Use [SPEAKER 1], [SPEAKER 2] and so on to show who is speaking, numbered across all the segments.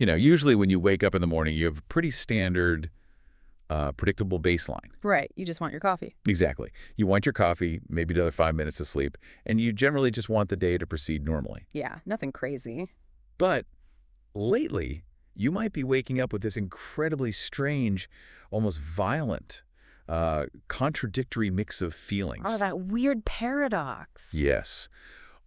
[SPEAKER 1] Usually when you wake up in the morning, you have a pretty standard, predictable baseline.
[SPEAKER 2] Right. You just want your coffee.
[SPEAKER 1] Exactly. You want your coffee, maybe another 5 minutes of sleep, and you generally just want the day to proceed normally.
[SPEAKER 2] Yeah, nothing crazy.
[SPEAKER 1] But lately, you might be waking up with this incredibly strange, almost violent, contradictory mix of feelings.
[SPEAKER 2] Oh, that weird paradox.
[SPEAKER 1] Yes.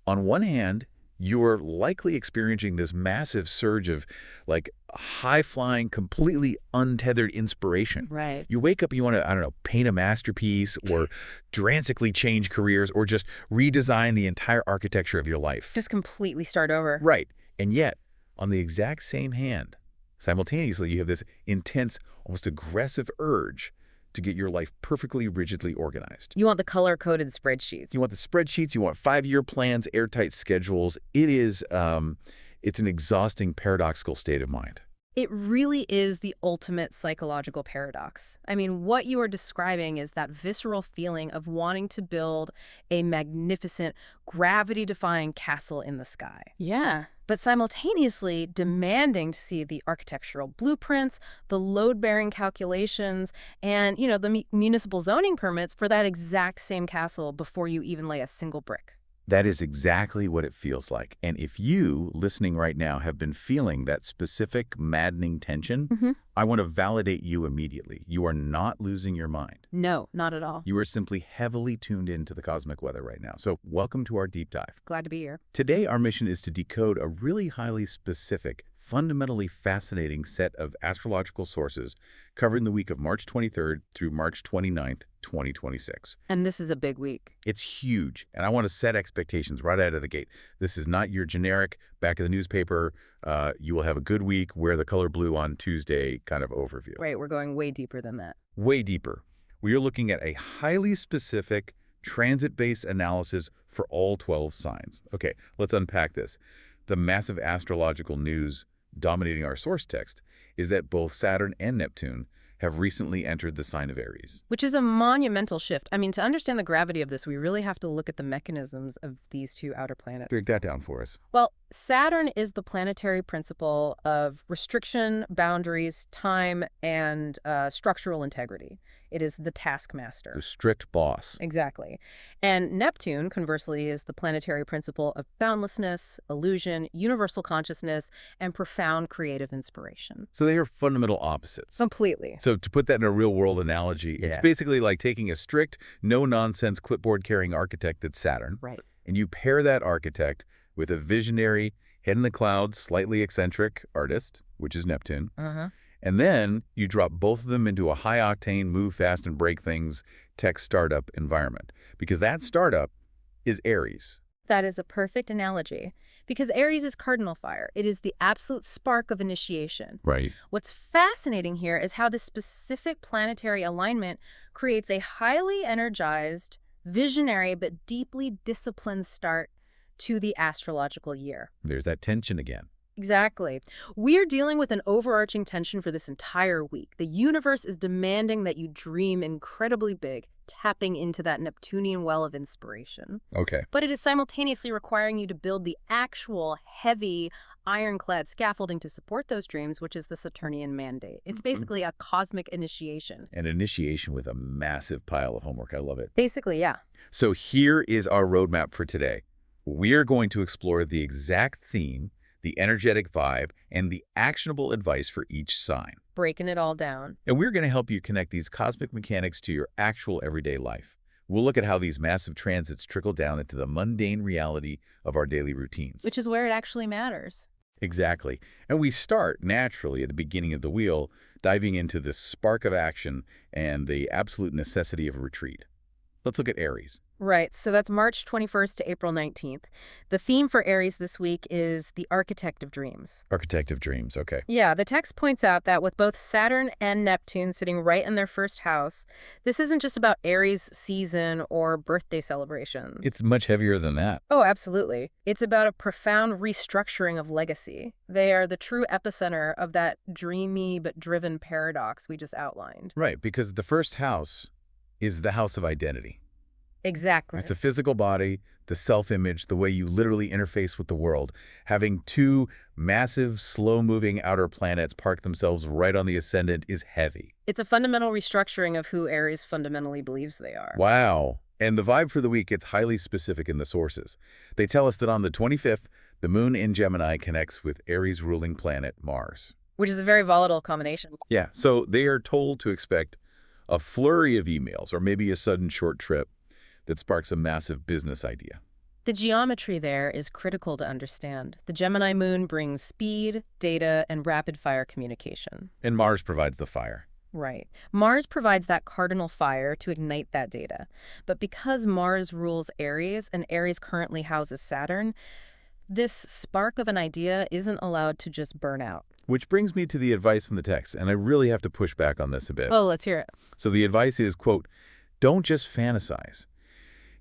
[SPEAKER 1] On one hand, you're likely experiencing this massive surge of, like, high-flying, completely untethered inspiration.
[SPEAKER 2] Right.
[SPEAKER 1] You wake up and you want to, I don't know, paint a masterpiece or drastically change careers or just redesign the entire architecture of your life.
[SPEAKER 2] Just completely start over.
[SPEAKER 1] Right. And yet, on the exact same hand, simultaneously, you have this intense, almost aggressive urge to get your life perfectly, rigidly organized.
[SPEAKER 2] You want the color-coded spreadsheets.
[SPEAKER 1] You want the spreadsheets, you want 5-year plans, airtight schedules. It's an exhausting, paradoxical state of mind.
[SPEAKER 2] It really is the ultimate psychological paradox. I mean, what you are describing is that visceral feeling of wanting to build a magnificent, gravity-defying castle in the sky. Yeah. But simultaneously demanding to see the architectural blueprints, the load-bearing calculations, and, the municipal zoning permits for that exact same castle before you even lay a single brick.
[SPEAKER 1] That is exactly what it feels like. And if you, listening right now, have been feeling that specific maddening tension, I want to validate you immediately. You are not losing your mind.
[SPEAKER 2] No, not at all.
[SPEAKER 1] You are simply heavily tuned into the cosmic weather right now. So welcome to our deep dive.
[SPEAKER 2] Glad to be here.
[SPEAKER 1] Today, our mission is to decode a really highly specific, fundamentally fascinating set of astrological sources covering the week of March 23rd through March 29th, 2026.
[SPEAKER 2] And this is a big week.
[SPEAKER 1] It's huge, and I want to set expectations right out of the gate. This is not your generic, back of the newspaper, you will have a good week, wear the color blue on Tuesday kind of overview.
[SPEAKER 2] Right, we're going way deeper than that.
[SPEAKER 1] Way deeper. We are looking at a highly specific, transit-based analysis for all 12 signs. Okay, let's unpack this. The massive astrological news dominating our source text is that both Saturn and Neptune have recently entered the sign of Aries.
[SPEAKER 2] Which is a monumental shift. I mean, to understand the gravity of this, we really have to look at the mechanisms of these two outer planets.
[SPEAKER 1] Break that down for us.
[SPEAKER 2] Well, Saturn is the planetary principle of restriction, boundaries, time, and structural integrity. It is the taskmaster.
[SPEAKER 1] The strict boss.
[SPEAKER 2] Exactly. And Neptune, conversely, is the planetary principle of boundlessness, illusion, universal consciousness, and profound creative inspiration.
[SPEAKER 1] So they are fundamental opposites.
[SPEAKER 2] Completely.
[SPEAKER 1] So to put that in a real-world analogy, it's basically like taking a strict, no-nonsense clipboard-carrying architect that's Saturn,
[SPEAKER 2] right,
[SPEAKER 1] and you pair that architect with a visionary, head-in-the-clouds, slightly eccentric artist, which is Neptune, and then you drop both of them into a high-octane, move fast and break things tech startup environment, because that startup is Aries.
[SPEAKER 2] That is a perfect analogy, because Aries is cardinal fire. It is the absolute spark of initiation.
[SPEAKER 1] Right.
[SPEAKER 2] What's fascinating here is how this specific planetary alignment creates a highly energized, visionary, but deeply disciplined start to the astrological year.
[SPEAKER 1] There's that tension again.
[SPEAKER 2] Exactly. We are dealing with an overarching tension for this entire week. The universe is demanding that you dream incredibly big, tapping into that Neptunian well of inspiration.
[SPEAKER 1] Okay.
[SPEAKER 2] But it is simultaneously requiring you to build the actual heavy, ironclad scaffolding to support those dreams, which is the Saturnian mandate. It's basically a cosmic initiation.
[SPEAKER 1] An initiation with a massive pile of homework. I love it.
[SPEAKER 2] Basically, yeah.
[SPEAKER 1] So here is our roadmap for today. We are going to explore the exact theme, the energetic vibe, and the actionable advice for each sign.
[SPEAKER 2] Breaking it all down.
[SPEAKER 1] And we're going to help you connect these cosmic mechanics to your actual everyday life. We'll look at how these massive transits trickle down into the mundane reality of our daily routines.
[SPEAKER 2] Which is where it actually matters.
[SPEAKER 1] Exactly. And we start naturally at the beginning of the wheel, diving into the spark of action and the absolute necessity of a retreat. Let's look at Aries.
[SPEAKER 2] Right, so that's March 21st to April 19th. The theme for Aries this week is the architect of dreams.
[SPEAKER 1] Architect of dreams, okay.
[SPEAKER 2] Yeah, the text points out that with both Saturn and Neptune sitting right in their first house, this isn't just about Aries season or birthday celebrations.
[SPEAKER 1] It's much heavier than that.
[SPEAKER 2] Oh, absolutely. It's about a profound restructuring of legacy. They are the true epicenter of that dreamy but driven paradox we just outlined.
[SPEAKER 1] Right, because the first house is the house of identity.
[SPEAKER 2] Exactly.
[SPEAKER 1] It's the physical body, the self-image, the way you literally interface with the world. Having two massive, slow-moving outer planets park themselves right on the ascendant is heavy.
[SPEAKER 2] It's a fundamental restructuring of who Aries fundamentally believes they are.
[SPEAKER 1] Wow. And the vibe for the week gets highly specific in the sources. They tell us that on the 25th, the moon in Gemini connects with Aries' ruling planet, Mars.
[SPEAKER 2] Which is a very volatile combination.
[SPEAKER 1] Yeah, so they are told to expect a flurry of emails or maybe a sudden short trip that sparks a massive business idea.
[SPEAKER 2] The geometry there is critical to understand. The Gemini moon brings speed, data, and rapid-fire communication.
[SPEAKER 1] And Mars provides the fire.
[SPEAKER 2] Right. Mars provides that cardinal fire to ignite that data. But because Mars rules Aries and Aries currently houses Saturn, this spark of an idea isn't allowed to just burn out.
[SPEAKER 1] Which brings me to the advice from the text, and I really have to push back on this a bit.
[SPEAKER 2] Oh, let's hear it.
[SPEAKER 1] So the advice is, quote, don't just fantasize.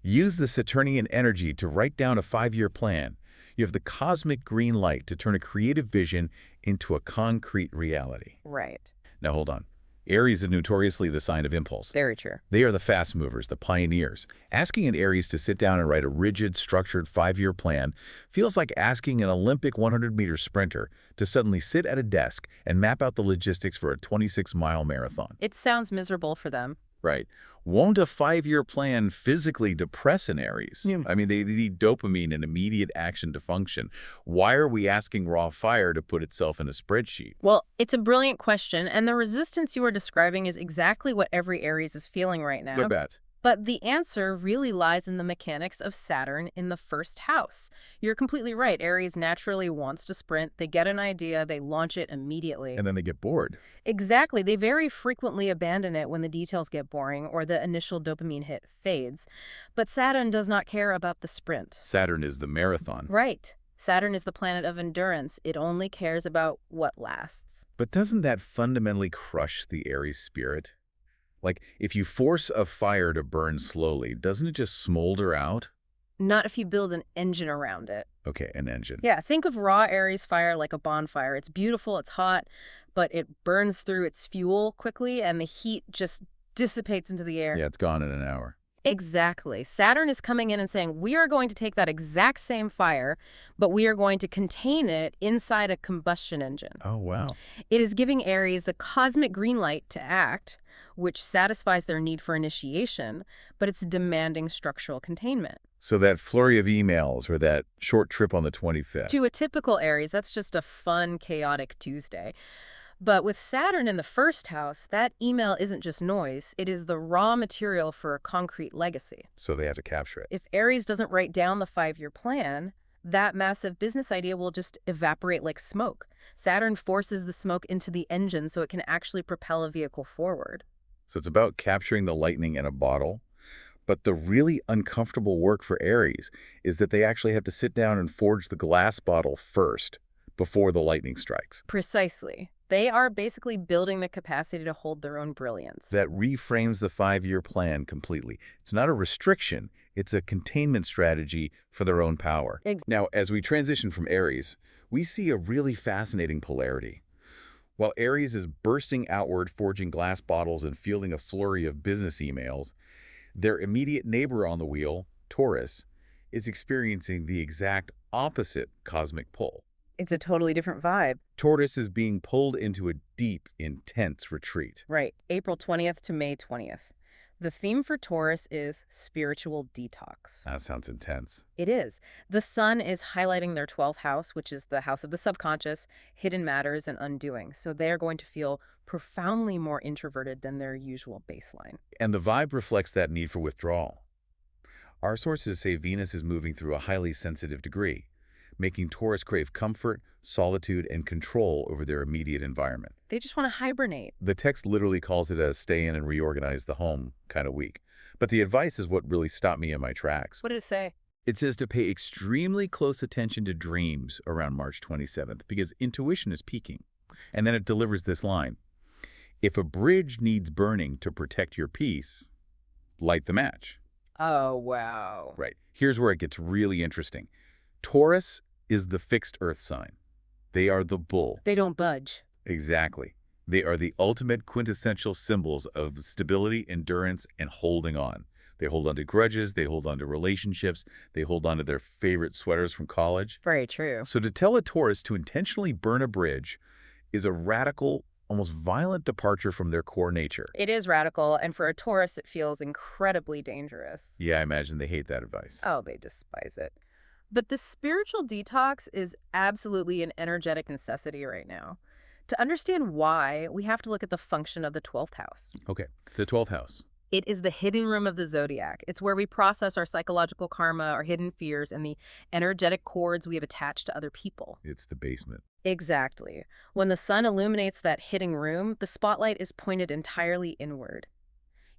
[SPEAKER 1] Use the Saturnian energy to write down a 5-year plan. You have the cosmic green light to turn a creative vision into a concrete reality.
[SPEAKER 2] Right.
[SPEAKER 1] Now hold on. Aries is notoriously the sign of impulse.
[SPEAKER 2] Very true.
[SPEAKER 1] They are the fast movers, the pioneers. Asking an Aries to sit down and write a rigid, structured 5-year plan feels like asking an Olympic 100-meter sprinter to suddenly sit at a desk and map out the logistics for a 26-mile marathon.
[SPEAKER 2] It sounds miserable for them.
[SPEAKER 1] Right. Won't a 5-year plan physically depress an Aries?
[SPEAKER 2] Yeah.
[SPEAKER 1] I mean, they need dopamine and immediate action to function. Why are we asking raw fire to put itself in a spreadsheet?
[SPEAKER 2] Well, it's a brilliant question, and the resistance you are describing is exactly what every Aries is feeling right now.
[SPEAKER 1] I bet.
[SPEAKER 2] But the answer really lies in the mechanics of Saturn in the first house. You're completely right. Aries naturally wants to sprint. They get an idea, they launch it immediately.
[SPEAKER 1] And then they get bored.
[SPEAKER 2] Exactly. They very frequently abandon it when the details get boring or the initial dopamine hit fades. But Saturn does not care about the sprint.
[SPEAKER 1] Saturn is the marathon.
[SPEAKER 2] Right. Saturn is the planet of endurance. It only cares about what lasts.
[SPEAKER 1] But doesn't that fundamentally crush the Aries spirit? Like, if you force a fire to burn slowly, doesn't it just smolder out?
[SPEAKER 2] Not if you build an engine around it.
[SPEAKER 1] Okay, an engine.
[SPEAKER 2] Yeah, think of raw Aries fire like a bonfire. It's beautiful, it's hot, but it burns through its fuel quickly and the heat just dissipates into the air.
[SPEAKER 1] Yeah, it's gone in an hour.
[SPEAKER 2] Exactly. Saturn is coming in and saying, we are going to take that exact same fire, but we are going to contain it inside a combustion engine.
[SPEAKER 1] Oh, wow.
[SPEAKER 2] It is giving Aries the cosmic green light to act, which satisfies their need for initiation, but it's demanding structural containment.
[SPEAKER 1] So that flurry of emails or that short trip on the 25th.
[SPEAKER 2] To a typical Aries, that's just a fun, chaotic Tuesday. But with Saturn in the first house, that email isn't just noise. It is the raw material for a concrete legacy.
[SPEAKER 1] So they have to capture it.
[SPEAKER 2] If Aries doesn't write down the 5-year plan, that massive business idea will just evaporate like smoke. Saturn forces the smoke into the engine so it can actually propel a vehicle forward.
[SPEAKER 1] So it's about capturing the lightning in a bottle. But the really uncomfortable work for Aries is that they actually have to sit down and forge the glass bottle first before the lightning strikes.
[SPEAKER 2] Precisely. They are basically building the capacity to hold their own brilliance.
[SPEAKER 1] That reframes the 5-year plan completely. It's not a restriction. It's a containment strategy for their own power. Now, as we transition from Aries, we see a really fascinating polarity. While Aries is bursting outward, forging glass bottles and fielding a flurry of business emails, their immediate neighbor on the wheel, Taurus, is experiencing the exact opposite cosmic pull.
[SPEAKER 2] It's a totally different vibe.
[SPEAKER 1] Taurus is being pulled into a deep, intense retreat.
[SPEAKER 2] Right. April 20th to May 20th. The theme for Taurus is spiritual detox.
[SPEAKER 1] That sounds intense.
[SPEAKER 2] It is. The sun is highlighting their 12th house, which is the house of the subconscious, hidden matters, and undoing. So they're going to feel profoundly more introverted than their usual baseline.
[SPEAKER 1] And the vibe reflects that need for withdrawal. Our sources say Venus is moving through a highly sensitive degree, making Taurus crave comfort, solitude, and control over their immediate environment.
[SPEAKER 2] They just want to hibernate.
[SPEAKER 1] The text literally calls it a stay in and reorganize the home kind of week. But the advice is what really stopped me in my tracks.
[SPEAKER 2] What did it say?
[SPEAKER 1] It says to pay extremely close attention to dreams around March 27th because intuition is peaking. And then it delivers this line. If a bridge needs burning to protect your peace, light the match.
[SPEAKER 2] Oh, wow.
[SPEAKER 1] Right. Here's where it gets really interesting. Taurus is the fixed earth sign. They are the bull.
[SPEAKER 2] They don't budge.
[SPEAKER 1] Exactly. They are the ultimate quintessential symbols of stability, endurance, and holding on. They hold on to grudges, they hold on to relationships, they hold on to their favorite sweaters from college.
[SPEAKER 2] Very true.
[SPEAKER 1] So to tell a Taurus to intentionally burn a bridge is a radical, almost violent departure from their core nature.
[SPEAKER 2] It is radical, and for a Taurus, it feels incredibly dangerous.
[SPEAKER 1] Yeah, I imagine they hate that advice.
[SPEAKER 2] Oh, they despise it. But the spiritual detox is absolutely an energetic necessity right now. To understand why, we have to look at the function of the 12th house.
[SPEAKER 1] Okay, the 12th house.
[SPEAKER 2] It is the hidden room of the zodiac. It's where we process our psychological karma, our hidden fears, and the energetic cords we have attached to other people.
[SPEAKER 1] It's the basement.
[SPEAKER 2] Exactly. When the sun illuminates that hidden room, the spotlight is pointed entirely inward.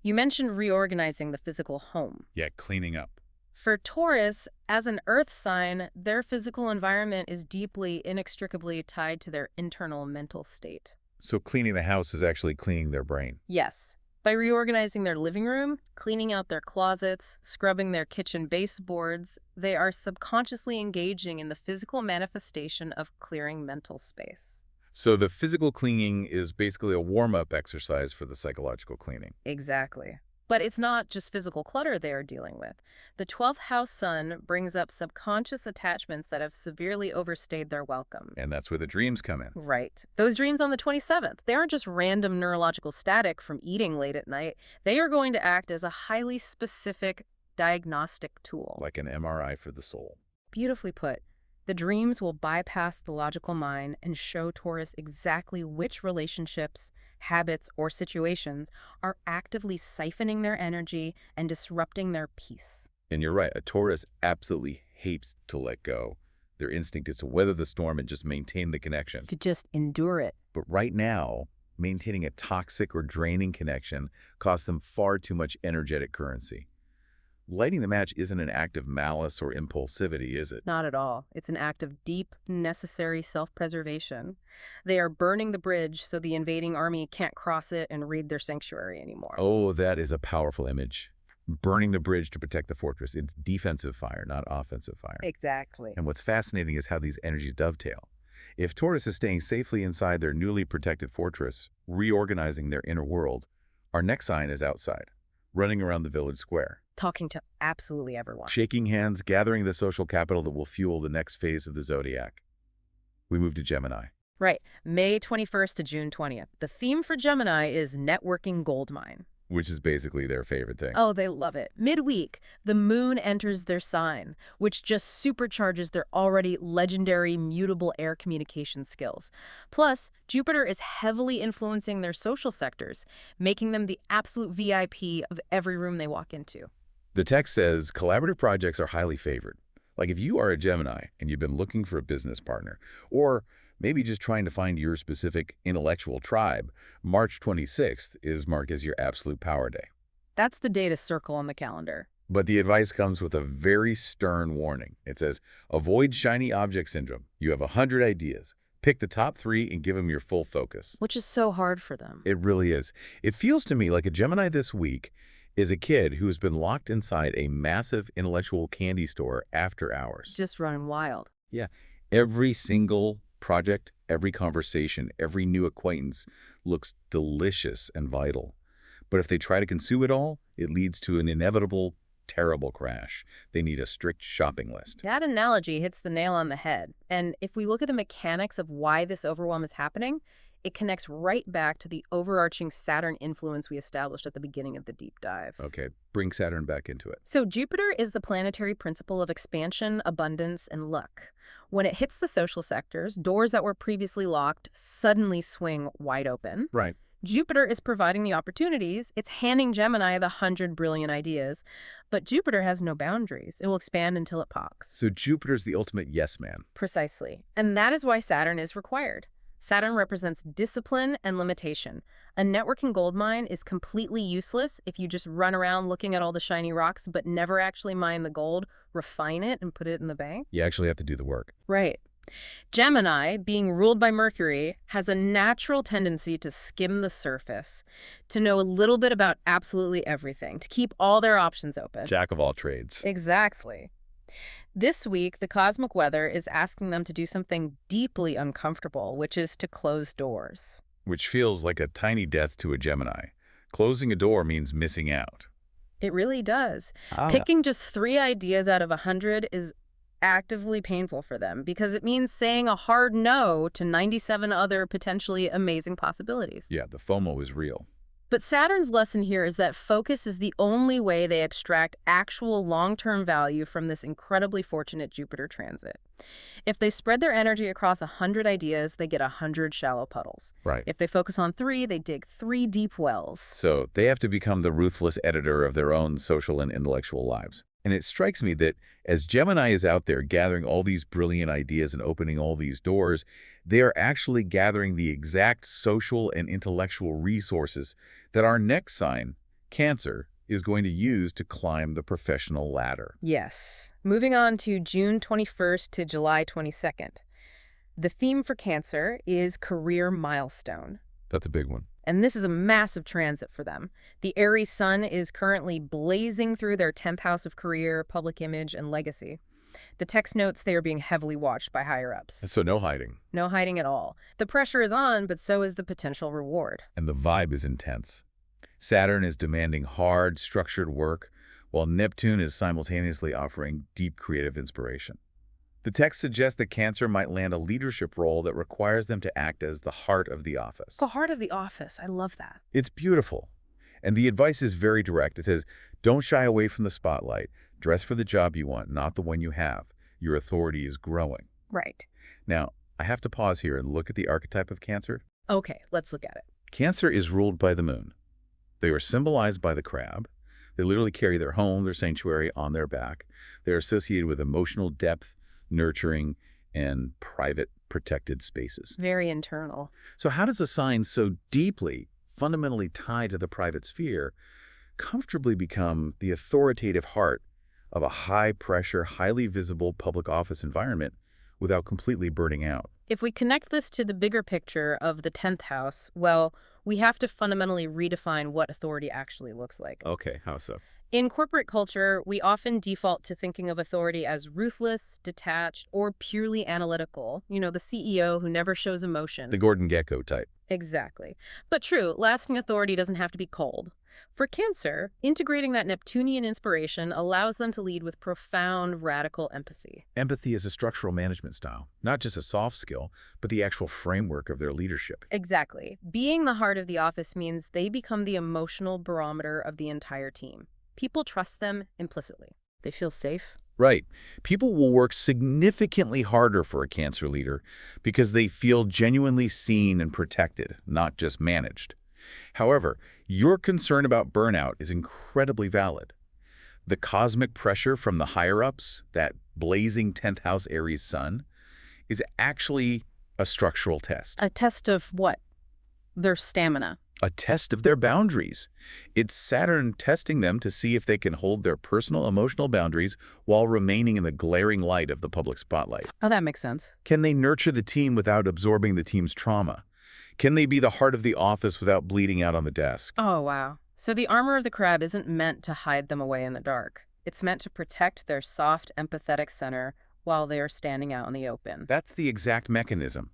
[SPEAKER 2] You mentioned reorganizing the physical home.
[SPEAKER 1] Yeah, cleaning up.
[SPEAKER 2] For Taurus, as an earth sign, their physical environment is deeply, inextricably tied to their internal mental state.
[SPEAKER 1] So cleaning the house is actually cleaning their brain.
[SPEAKER 2] Yes. By reorganizing their living room, cleaning out their closets, scrubbing their kitchen baseboards, they are subconsciously engaging in the physical manifestation of clearing mental space.
[SPEAKER 1] So the physical cleaning is basically a warm-up exercise for the psychological cleaning.
[SPEAKER 2] Exactly. But it's not just physical clutter they are dealing with. The 12th house sun brings up subconscious attachments that have severely overstayed their welcome.
[SPEAKER 1] And that's where the dreams come in.
[SPEAKER 2] Right. Those dreams on the 27th, they aren't just random neurological static from eating late at night. They are going to act as a highly specific diagnostic tool.
[SPEAKER 1] Like an MRI for the soul.
[SPEAKER 2] Beautifully put. The dreams will bypass the logical mind and show Taurus exactly which relationships, habits, or situations are actively siphoning their energy and disrupting their peace.
[SPEAKER 1] And you're right, a Taurus absolutely hates to let go. Their instinct is to weather the storm and just maintain the connection.
[SPEAKER 2] To just endure it.
[SPEAKER 1] But right now, maintaining a toxic or draining connection costs them far too much energetic currency. Lighting the match isn't an act of malice or impulsivity, is it?
[SPEAKER 2] Not at all. It's an act of deep, necessary self-preservation. They are burning the bridge so the invading army can't cross it and raid their sanctuary anymore.
[SPEAKER 1] Oh, that is a powerful image. Burning the bridge to protect the fortress. It's defensive fire, not offensive fire.
[SPEAKER 2] Exactly.
[SPEAKER 1] And what's fascinating is how these energies dovetail. If Taurus is staying safely inside their newly protected fortress, reorganizing their inner world, our next sign is outside, running around the village square.
[SPEAKER 2] Talking to absolutely everyone.
[SPEAKER 1] Shaking hands, gathering the social capital that will fuel the next phase of the Zodiac. We move to Gemini.
[SPEAKER 2] Right. May 21st to June 20th. The theme for Gemini is networking goldmine.
[SPEAKER 1] Which is basically their favorite thing.
[SPEAKER 2] Oh, they love it. Midweek, the moon enters their sign, which just supercharges their already legendary mutable air communication skills. Plus, Jupiter is heavily influencing their social sectors, making them the absolute VIP of every room they walk into.
[SPEAKER 1] The text says collaborative projects are highly favored. Like if you are a Gemini and you've been looking for a business partner, or maybe just trying to find your specific intellectual tribe, March 26th is marked as your absolute power day.
[SPEAKER 2] That's the day to circle on the calendar.
[SPEAKER 1] But the advice comes with a very stern warning. It says, avoid shiny object syndrome. You have 100 ideas. Pick the top 3 and give them your full focus.
[SPEAKER 2] Which is so hard for them.
[SPEAKER 1] It really is. It feels to me like a Gemini this week is a kid who has been locked inside a massive intellectual candy store after hours.
[SPEAKER 2] Just running wild.
[SPEAKER 1] Yeah. Every single project, every conversation, every new acquaintance looks delicious and vital. But if they try to consume it all, it leads to an inevitable, terrible crash. They need a strict shopping list.
[SPEAKER 2] That analogy hits the nail on the head. And if we look at the mechanics of why this overwhelm is happening, it connects right back to the overarching Saturn influence we established at the beginning of the deep dive.
[SPEAKER 1] Okay, bring Saturn back into it.
[SPEAKER 2] So Jupiter is the planetary principle of expansion, abundance, and luck. When it hits the social sectors, doors that were previously locked suddenly swing wide open.
[SPEAKER 1] Right.
[SPEAKER 2] Jupiter is providing the opportunities. It's handing Gemini the 100 brilliant ideas. But Jupiter has no boundaries. It will expand until it pops.
[SPEAKER 1] So Jupiter's the ultimate yes man.
[SPEAKER 2] Precisely. And that is why Saturn is required. Saturn represents discipline and limitation. A networking goldmine is completely useless if you just run around looking at all the shiny rocks but never actually mine the gold, refine it, and put it in the bank.
[SPEAKER 1] You actually have to do the work.
[SPEAKER 2] Right. Gemini, being ruled by Mercury, has a natural tendency to skim the surface, to know a little bit about absolutely everything, to keep all their options open.
[SPEAKER 1] Jack of all trades.
[SPEAKER 2] Exactly. This week, the cosmic weather is asking them to do something deeply uncomfortable, which is to close doors.
[SPEAKER 1] Which feels like a tiny death to a Gemini. Closing a door means missing out.
[SPEAKER 2] It really does.
[SPEAKER 1] Ah,
[SPEAKER 2] Picking just 3 ideas out of 100 is actively painful for them because it means saying a hard no to 97 other potentially amazing possibilities.
[SPEAKER 1] yeah, the FOMO is real.
[SPEAKER 2] But Saturn's lesson here is that focus is the only way they extract actual long-term value from this incredibly fortunate Jupiter transit. If they spread their energy across 100 ideas, they get 100 shallow puddles.
[SPEAKER 1] Right.
[SPEAKER 2] If they focus on 3, they dig 3 deep wells.
[SPEAKER 1] So they have to become the ruthless editor of their own social and intellectual lives. And it strikes me that as Gemini is out there gathering all these brilliant ideas and opening all these doors, they are actually gathering the exact social and intellectual resources that our next sign, Cancer, is going to use to climb the professional ladder.
[SPEAKER 2] Yes. Moving on to June 21st to July 22nd. The theme for Cancer is career milestone.
[SPEAKER 1] That's a big one.
[SPEAKER 2] And this is a massive transit for them. The Aries sun is currently blazing through their 10th house of career, public image, and legacy. The text notes they are being heavily watched by higher-ups.
[SPEAKER 1] So no hiding.
[SPEAKER 2] No hiding at all. The pressure is on, but so is the potential reward.
[SPEAKER 1] And the vibe is intense. Saturn is demanding hard, structured work, while Neptune is simultaneously offering deep creative inspiration. The text suggests that Cancer might land a leadership role that requires them to act as the heart of the office.
[SPEAKER 2] The heart of the office. I love that.
[SPEAKER 1] It's beautiful. And the advice is very direct. It says, don't shy away from the spotlight. Dress for the job you want, not the one you have. Your authority is growing.
[SPEAKER 2] Right.
[SPEAKER 1] Now, I have to pause here and look at the archetype of Cancer.
[SPEAKER 2] Okay, let's look at it.
[SPEAKER 1] Cancer is ruled by the moon. They are symbolized by the crab. They literally carry their home, their sanctuary, on their back. They're associated with emotional depth, nurturing, and private, protected spaces.
[SPEAKER 2] Very internal.
[SPEAKER 1] So how does a sign so deeply, fundamentally tied to the private sphere comfortably become the authoritative heart of a high-pressure, highly visible public office environment without completely burning out?
[SPEAKER 2] If we connect this to the bigger picture of the 10th house, well, we have to fundamentally redefine what authority actually looks like.
[SPEAKER 1] Okay, how so?
[SPEAKER 2] In corporate culture, we often default to thinking of authority as ruthless, detached, or purely analytical. You know, the CEO who never shows emotion.
[SPEAKER 1] The Gordon Gekko type.
[SPEAKER 2] Exactly. But true, lasting authority doesn't have to be cold. For Cancer, integrating that Neptunian inspiration allows them to lead with profound, radical empathy.
[SPEAKER 1] Empathy is a structural management style, not just a soft skill, but the actual framework of their leadership.
[SPEAKER 2] Exactly. Being the heart of the office means they become the emotional barometer of the entire team. People trust them implicitly. They feel safe.
[SPEAKER 1] Right. People will work significantly harder for a Cancer leader because they feel genuinely seen and protected, not just managed. However, your concern about burnout is incredibly valid. The cosmic pressure from the higher-ups, that blazing 10th house Aries sun, is actually a structural test.
[SPEAKER 2] A test of what? Their stamina.
[SPEAKER 1] A test of their boundaries. It's Saturn testing them to see if they can hold their personal emotional boundaries while remaining in the glaring light of the public spotlight.
[SPEAKER 2] Oh, that makes sense.
[SPEAKER 1] Can they nurture the team without absorbing the team's trauma? Can they be the heart of the office without bleeding out on the desk?
[SPEAKER 2] Oh, wow. So the armor of the crab isn't meant to hide them away in the dark. It's meant to protect their soft, empathetic center while they are standing out in the open.
[SPEAKER 1] That's the exact mechanism.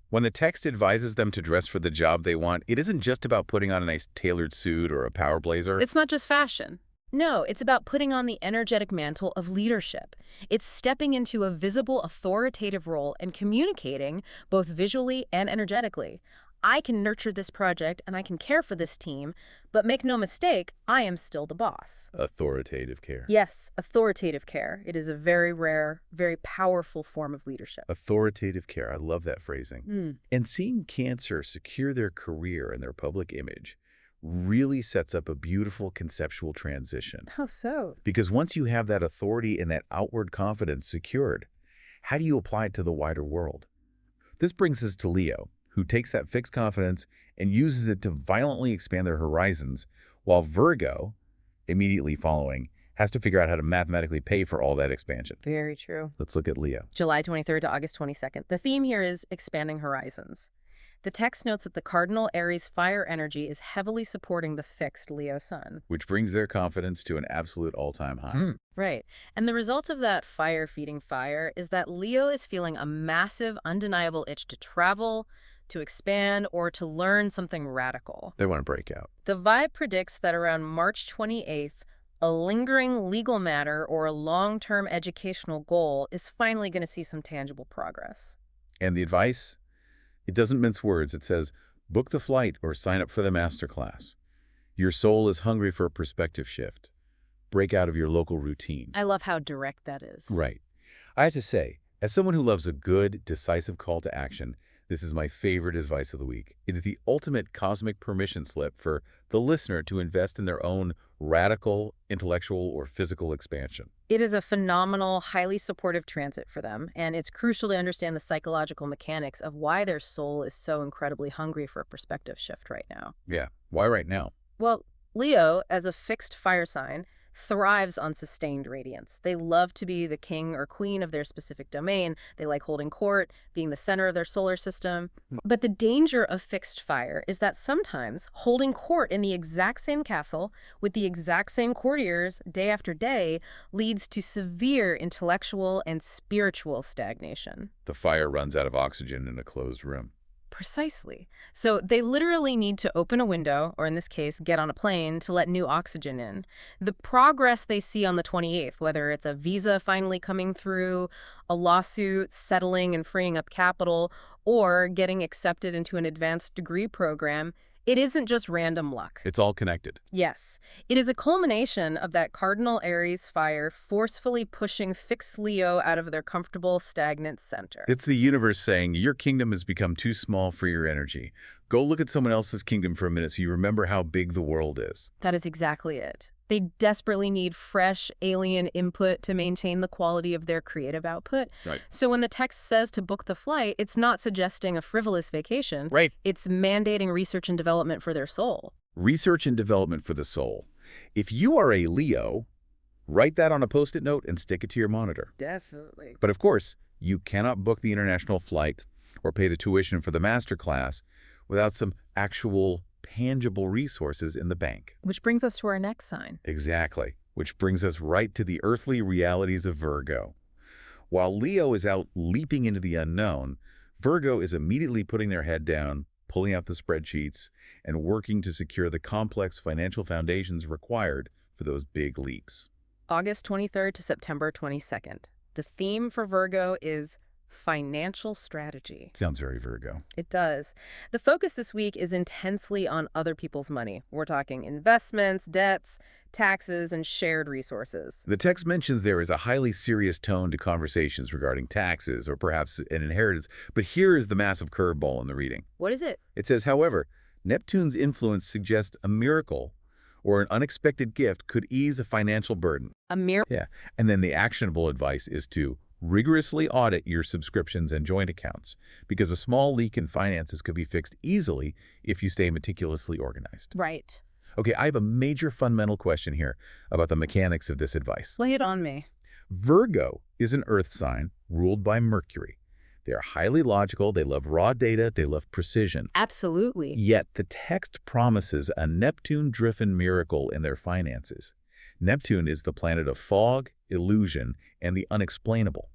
[SPEAKER 1] When the text advises them to dress for the job they want, it isn't just about putting on a nice tailored suit or a power blazer.
[SPEAKER 2] It's not just fashion. No, it's about putting on the energetic mantle of leadership. It's stepping into a visible, authoritative role and communicating both visually and energetically. I can nurture this project and I can care for this team, but make no mistake, I am still the boss.
[SPEAKER 1] Authoritative care.
[SPEAKER 2] Yes, authoritative care. It is a very rare, very powerful form of leadership.
[SPEAKER 1] Authoritative care. I love that phrasing. And seeing Cancer secure their career and their public image really sets up a beautiful conceptual transition.
[SPEAKER 2] How so?
[SPEAKER 1] Because once you have that authority and that outward confidence secured, how do you apply it to the wider world? This brings us to Leo, who takes that fixed confidence and uses it to violently expand their horizons, while Virgo, immediately following, has to figure out how to mathematically pay for all that expansion.
[SPEAKER 2] Very true.
[SPEAKER 1] Let's look at Leo.
[SPEAKER 2] July 23rd to August 22nd. The theme here is expanding horizons. The text notes that the cardinal Aries fire energy is heavily supporting the fixed Leo sun.
[SPEAKER 1] Which brings their confidence to an absolute all-time high.
[SPEAKER 2] Right. And the result of that fire feeding fire is that Leo is feeling a massive, undeniable itch to travel, to expand, or to learn something radical.
[SPEAKER 1] They want to break out.
[SPEAKER 2] The vibe predicts that around March 28th, a lingering legal matter or a long-term educational goal is finally going to see some tangible progress.
[SPEAKER 1] And the advice? It doesn't mince words. It says, book the flight or sign up for the masterclass. Your soul is hungry for a perspective shift. Break out of your local routine.
[SPEAKER 2] I love how direct that is.
[SPEAKER 1] Right. I have to say, as someone who loves a good, decisive call to action, this is my favorite advice of the week. It is the ultimate cosmic permission slip for the listener to invest in their own radical, intellectual, or physical expansion.
[SPEAKER 2] It is a phenomenal, highly supportive transit for them, and it's crucial to understand the psychological mechanics of why their soul is so incredibly hungry for a perspective shift right now.
[SPEAKER 1] Yeah. Why right now?
[SPEAKER 2] Well, Leo, as a fixed fire sign, thrives on sustained radiance. They love to be the king or queen of their specific domain. They like holding court, being the center of their solar system. But the danger of fixed fire is that sometimes holding court in the exact same castle with the exact same courtiers day after day leads to severe intellectual and spiritual stagnation.
[SPEAKER 1] The fire runs out of oxygen in a closed room.
[SPEAKER 2] Precisely. So they literally need to open a window, or in this case, get on a plane to let new oxygen in. The progress they see on the 28th, whether it's a visa finally coming through, a lawsuit settling and freeing up capital, or getting accepted into an advanced degree program, it isn't just random luck.
[SPEAKER 1] It's all connected.
[SPEAKER 2] Yes. It is a culmination of that cardinal Aries fire forcefully pushing fixed Leo out of their comfortable, stagnant center.
[SPEAKER 1] It's the universe saying, your kingdom has become too small for your energy. Go look at someone else's kingdom for a minute so you remember how big the world is.
[SPEAKER 2] That is exactly it. They desperately need fresh, alien input to maintain the quality of their creative output.
[SPEAKER 1] Right.
[SPEAKER 2] So when the text says to book the flight, it's not suggesting a frivolous vacation.
[SPEAKER 1] Right.
[SPEAKER 2] It's mandating research and development for their soul.
[SPEAKER 1] Research and development for the soul. If you are a Leo, write that on a Post-it note and stick it to your monitor.
[SPEAKER 2] Definitely.
[SPEAKER 1] But of course, you cannot book the international flight or pay the tuition for the masterclass without some actual tangible resources in the bank.
[SPEAKER 2] Which brings us to our next sign.
[SPEAKER 1] Exactly. Which brings us right to the earthly realities of Virgo. While Leo is out leaping into the unknown, Virgo is immediately putting their head down, pulling out the spreadsheets, and working to secure the complex financial foundations required for those big leaps.
[SPEAKER 2] August 23rd to September 22nd. The theme for Virgo is financial strategy.
[SPEAKER 1] Sounds very Virgo.
[SPEAKER 2] It does. The focus this week is intensely on other people's money. We're talking investments, debts, taxes, and shared resources.
[SPEAKER 1] The text mentions there is a highly serious tone to conversations regarding taxes or perhaps an inheritance, but here is the massive curveball in the reading.
[SPEAKER 2] What is it?
[SPEAKER 1] It says, however, Neptune's influence suggests a miracle or an unexpected gift could ease a financial burden.
[SPEAKER 2] A miracle?
[SPEAKER 1] Yeah, and then the actionable advice is to rigorously audit your subscriptions and joint accounts, because a small leak in finances could be fixed easily if you stay meticulously organized.
[SPEAKER 2] Right.
[SPEAKER 1] Okay, I have a major fundamental question here about the mechanics of this advice.
[SPEAKER 2] Lay it on me.
[SPEAKER 1] Virgo is an earth sign ruled by Mercury. They are highly logical, they love raw data, they love precision.
[SPEAKER 2] Absolutely.
[SPEAKER 1] Yet the text promises a Neptune-driven miracle in their finances. Neptune is the planet of fog, illusion, and the unexplainable.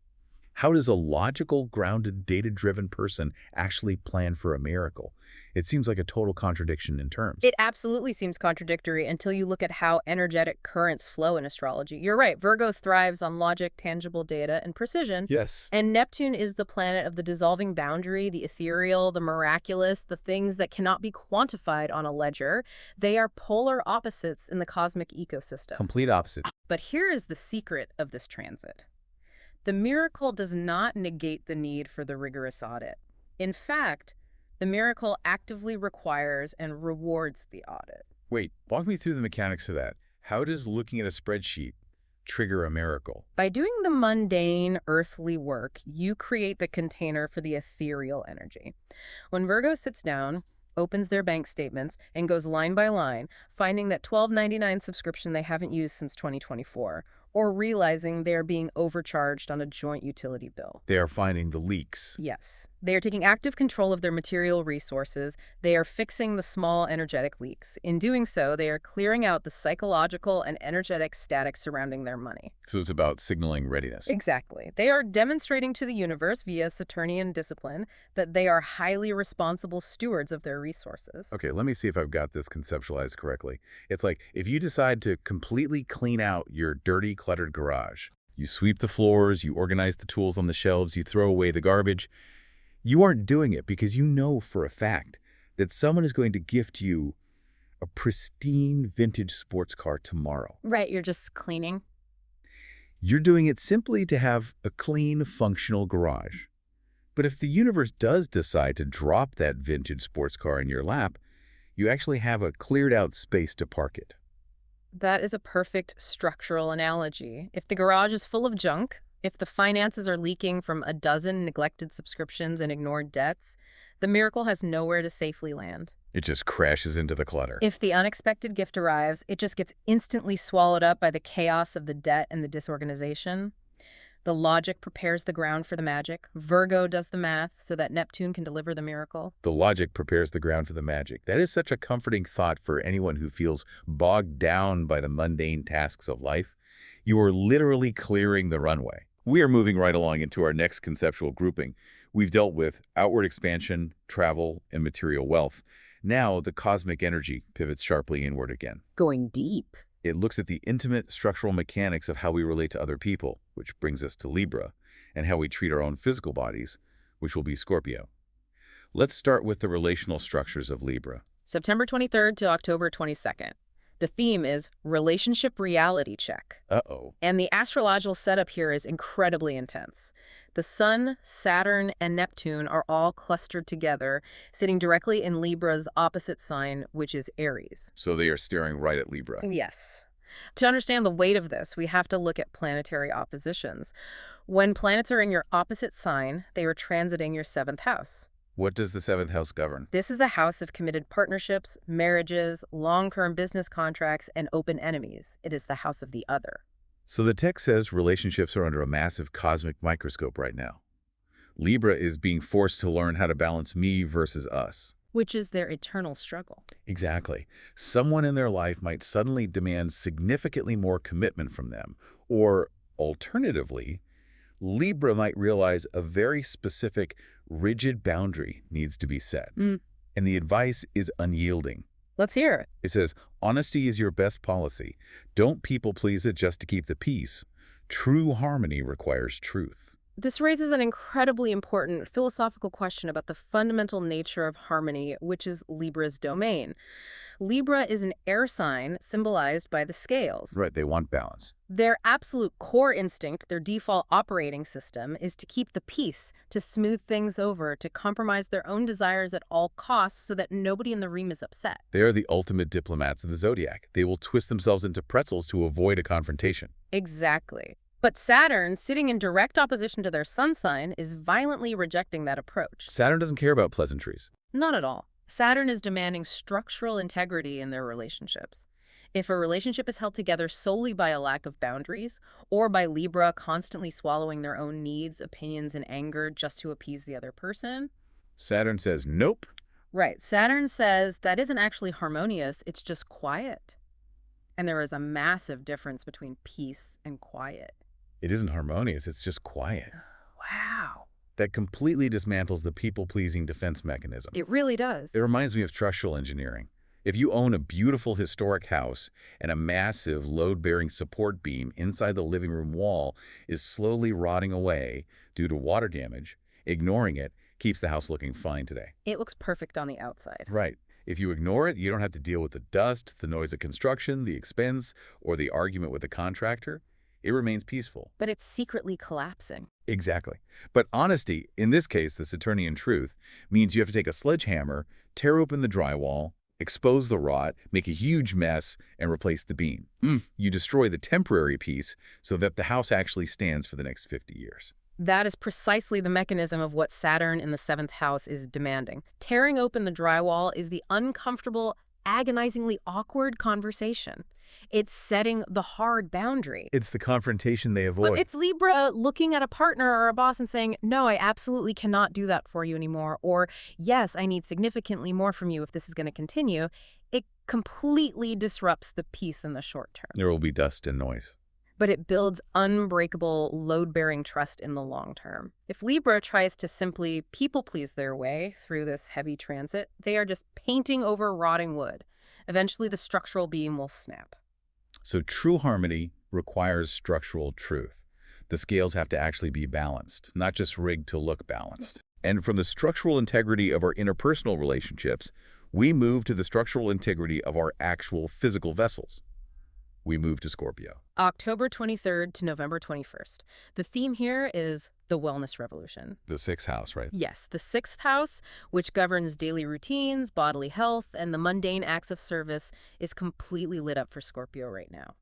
[SPEAKER 1] How does a logical, grounded, data-driven person actually plan for a miracle? It seems like a total contradiction in terms.
[SPEAKER 2] It absolutely seems contradictory until you look at how energetic currents flow in astrology. You're right, Virgo thrives on logic, tangible data, and precision.
[SPEAKER 1] Yes.
[SPEAKER 2] And Neptune is the planet of the dissolving boundary, the ethereal, the miraculous, the things that cannot be quantified on a ledger. They are polar opposites in the cosmic ecosystem.
[SPEAKER 1] Complete opposite.
[SPEAKER 2] But here is the secret of this transit. The miracle does not negate the need for the rigorous audit. In fact, the miracle actively requires and rewards the audit.
[SPEAKER 1] Wait, walk me through the mechanics of that. How does looking at a spreadsheet trigger a miracle?
[SPEAKER 2] By doing the mundane, earthly work, you create the container for the ethereal energy. When Virgo sits down, opens their bank statements, and goes line by line, finding that $12.99 subscription they haven't used since 2024, or realizing they are being overcharged on a joint utility bill.
[SPEAKER 1] They are finding the leaks.
[SPEAKER 2] Yes. They are taking active control of their material resources. They are fixing the small energetic leaks. In doing so, they are clearing out the psychological and energetic static surrounding their money.
[SPEAKER 1] So it's about signaling readiness.
[SPEAKER 2] Exactly. They are demonstrating to the universe via Saturnian discipline that they are highly responsible stewards of their resources.
[SPEAKER 1] Okay, let me see if I've got this conceptualized correctly. It's like if you decide to completely clean out your dirty, cluttered garage, you sweep the floors, you organize the tools on the shelves, you throw away the garbage, you aren't doing it because you know for a fact that someone is going to gift you a pristine vintage sports car tomorrow.
[SPEAKER 2] Right, you're just cleaning.
[SPEAKER 1] You're doing it simply to have a clean, functional garage. But if the universe does decide to drop that vintage sports car in your lap, you actually have a cleared out space to park it.
[SPEAKER 2] That is a perfect structural analogy. If the garage is full of junk, if the finances are leaking from a dozen neglected subscriptions and ignored debts, the miracle has nowhere to safely land.
[SPEAKER 1] It just crashes into the clutter.
[SPEAKER 2] If the unexpected gift arrives, it just gets instantly swallowed up by the chaos of the debt and the disorganization. The logic prepares the ground for the magic. Virgo does the math so that Neptune can deliver the miracle.
[SPEAKER 1] The logic prepares the ground for the magic. That is such a comforting thought for anyone who feels bogged down by the mundane tasks of life. You are literally clearing the runway. We are moving right along into our next conceptual grouping. We've dealt with outward expansion, travel, and material wealth. Now, the cosmic energy pivots sharply inward again.
[SPEAKER 2] Going deep.
[SPEAKER 1] It looks at the intimate structural mechanics of how we relate to other people, which brings us to Libra, and how we treat our own physical bodies, which will be Scorpio. Let's start with the relational structures of Libra.
[SPEAKER 2] September 23rd to October 22nd. The theme is relationship reality check.
[SPEAKER 1] Uh-oh.
[SPEAKER 2] And the astrological setup here is incredibly intense. The Sun, Saturn, and Neptune are all clustered together, sitting directly in Libra's opposite sign, which is Aries.
[SPEAKER 1] So they are staring right at Libra.
[SPEAKER 2] Yes. To understand the weight of this, we have to look at planetary oppositions. When planets are in your opposite sign, they are transiting your 7th house.
[SPEAKER 1] What does the 7th house govern?
[SPEAKER 2] This is the house of committed partnerships, marriages, long-term business contracts, and open enemies. It is the house of the other.
[SPEAKER 1] So the text says relationships are under a massive cosmic microscope right now. Libra is being forced to learn how to balance me versus us.
[SPEAKER 2] Which is their eternal struggle.
[SPEAKER 1] Exactly. Someone in their life might suddenly demand significantly more commitment from them. Or, alternatively, Libra might realize a very specific, rigid boundary needs to be set. And the advice is unyielding.
[SPEAKER 2] Let's hear it.
[SPEAKER 1] It says, honesty is your best policy. Don't people please it just to keep the peace. True harmony requires truth.
[SPEAKER 2] This raises an incredibly important philosophical question about the fundamental nature of harmony, which is Libra's domain. Libra is an air sign symbolized by the scales.
[SPEAKER 1] Right, they want balance.
[SPEAKER 2] Their absolute core instinct, their default operating system, is to keep the peace, to smooth things over, to compromise their own desires at all costs so that nobody in the room is upset.
[SPEAKER 1] They are the ultimate diplomats of the Zodiac. They will twist themselves into pretzels to avoid a confrontation.
[SPEAKER 2] Exactly. But Saturn, sitting in direct opposition to their sun sign, is violently rejecting that approach.
[SPEAKER 1] Saturn doesn't care about pleasantries.
[SPEAKER 2] Not at all. Saturn is demanding structural integrity in their relationships. If a relationship is held together solely by a lack of boundaries, or by Libra constantly swallowing their own needs, opinions, and anger just to appease the other person...
[SPEAKER 1] Saturn says nope.
[SPEAKER 2] Right. Saturn says that isn't actually harmonious, it's just quiet. And there is a massive difference between peace and quiet.
[SPEAKER 1] It isn't harmonious, it's just quiet.
[SPEAKER 2] Wow.
[SPEAKER 1] That completely dismantles the people-pleasing defense mechanism.
[SPEAKER 2] It really does.
[SPEAKER 1] It reminds me of structural engineering. If you own a beautiful historic house and a massive load-bearing support beam inside the living room wall is slowly rotting away due to water damage, ignoring it keeps the house looking fine today.
[SPEAKER 2] It looks perfect on the outside.
[SPEAKER 1] Right. If you ignore it, you don't have to deal with the dust, the noise of construction, the expense, or the argument with the contractor. It remains peaceful.
[SPEAKER 2] But it's secretly collapsing.
[SPEAKER 1] Exactly. But honesty, in this case, the Saturnian truth, means you have to take a sledgehammer, tear open the drywall, expose the rot, make a huge mess, and replace the beam. You destroy the temporary piece so that the house actually stands for the next 50 years.
[SPEAKER 2] That is precisely the mechanism of what Saturn in the 7th house is demanding. Tearing open the drywall is the uncomfortable, agonizingly awkward conversation. It's setting the hard boundary.
[SPEAKER 1] It's the confrontation they
[SPEAKER 2] But
[SPEAKER 1] avoid.
[SPEAKER 2] it's Libra looking at a partner or a boss and saying, no, I absolutely cannot do that for you anymore. Or, yes, I need significantly more from you if this is going to continue. It completely disrupts the peace in the short term.
[SPEAKER 1] There will be dust and noise.
[SPEAKER 2] But it builds unbreakable, load-bearing trust in the long term. If Libra tries to simply people-please their way through this heavy transit, they are just painting over rotting wood. Eventually, the structural beam will snap.
[SPEAKER 1] So true harmony requires structural truth. The scales have to actually be balanced, not just rigged to look balanced. And from the structural integrity of our interpersonal relationships, we move to the structural integrity of our actual physical vessels. We move to Scorpio.
[SPEAKER 2] October 23rd to November 21st. The theme here is the wellness revolution.
[SPEAKER 1] The sixth house, right?
[SPEAKER 2] Yes, the sixth house, which governs daily routines, bodily health, and the mundane acts of service, is completely lit up for Scorpio right now.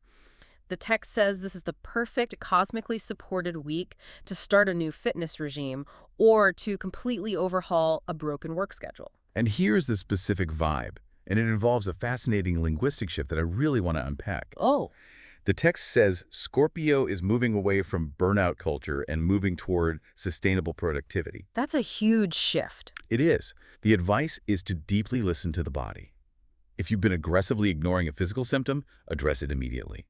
[SPEAKER 2] The text says this is the perfect cosmically supported week to start a new fitness regime or to completely overhaul a broken work schedule.
[SPEAKER 1] And here's the specific vibe, and it involves a fascinating linguistic shift that I really want to unpack.
[SPEAKER 2] Oh.
[SPEAKER 1] The text says Scorpio is moving away from burnout culture and moving toward sustainable productivity.
[SPEAKER 2] That's a huge shift.
[SPEAKER 1] It is. The advice is to deeply listen to the body. If you've been aggressively ignoring a physical symptom, address it immediately.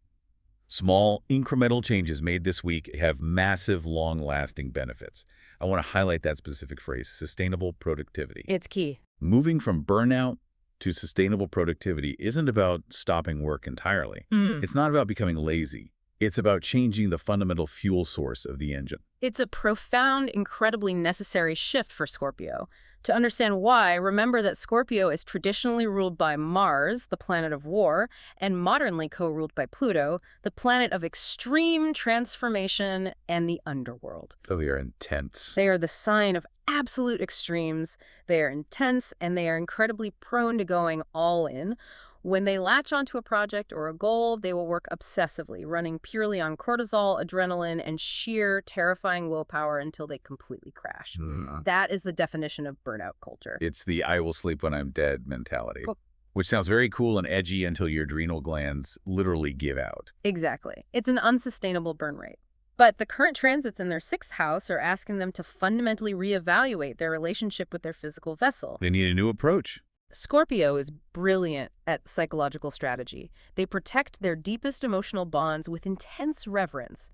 [SPEAKER 1] Small, incremental changes made this week have massive, long-lasting benefits. I want to highlight that specific phrase, sustainable productivity.
[SPEAKER 2] It's key.
[SPEAKER 1] Moving from burnout to sustainable productivity isn't about stopping work entirely. It's not about becoming lazy. It's about changing the fundamental fuel source of the engine.
[SPEAKER 2] It's a profound, incredibly necessary shift for Scorpio. To understand why, remember that Scorpio is traditionally ruled by Mars, the planet of war, and modernly co-ruled by Pluto, the planet of extreme transformation and the underworld.
[SPEAKER 1] Oh, they are intense.
[SPEAKER 2] They are the sign of absolute extremes. They are intense, and they are incredibly prone to going all in. When they latch onto a project or a goal, they will work obsessively, running purely on cortisol, adrenaline, and sheer, terrifying willpower until they completely crash. That is the definition of burnout culture.
[SPEAKER 1] It's the I will sleep when I'm dead mentality,
[SPEAKER 2] Cool.
[SPEAKER 1] which sounds very cool and edgy until your adrenal glands literally give out.
[SPEAKER 2] Exactly. It's an unsustainable burn rate. But the current transits in their sixth house are asking them to fundamentally reevaluate their relationship with their physical vessel.
[SPEAKER 1] They need a new approach.
[SPEAKER 2] Scorpio is brilliant at psychological strategy. They protect their deepest emotional bonds with intense reverence,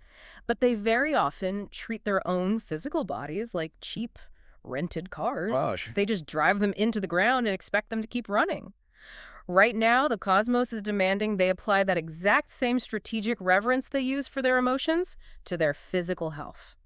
[SPEAKER 2] but they very often treat their own physical bodies like cheap, rented cars.
[SPEAKER 1] Gosh.
[SPEAKER 2] They just drive them into the ground and expect them to keep running. Right now, the cosmos is demanding they apply that exact same strategic reverence they use for their emotions to their physical health.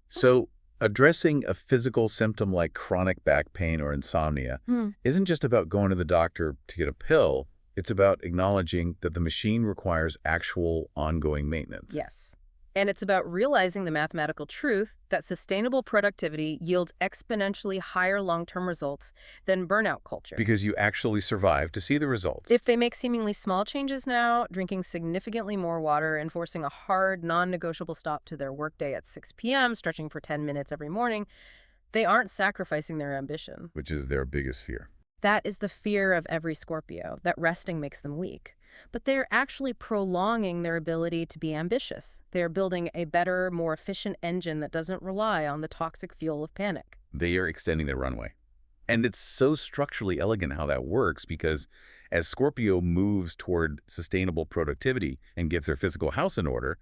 [SPEAKER 1] So, addressing a physical symptom like chronic back pain or insomnia isn't just about going to the doctor to get a pill. It's about acknowledging that the machine requires actual ongoing maintenance.
[SPEAKER 2] Yes. And it's about realizing the mathematical truth that sustainable productivity yields exponentially higher long-term results than burnout culture.
[SPEAKER 1] Because you actually survive to see the results.
[SPEAKER 2] If they make seemingly small changes now, drinking significantly more water, enforcing a hard, non-negotiable stop to their workday at 6 p.m., stretching for 10 minutes every morning, they aren't sacrificing their ambition.
[SPEAKER 1] Which is their biggest fear.
[SPEAKER 2] That is the fear of every Scorpio, that resting makes them weak. But they're actually prolonging their ability to be ambitious. They're building a better, more efficient engine that doesn't rely on the toxic fuel of panic.
[SPEAKER 1] They are extending their runway. And it's so structurally elegant how that works because as Scorpio moves toward sustainable productivity and gets their physical house in order,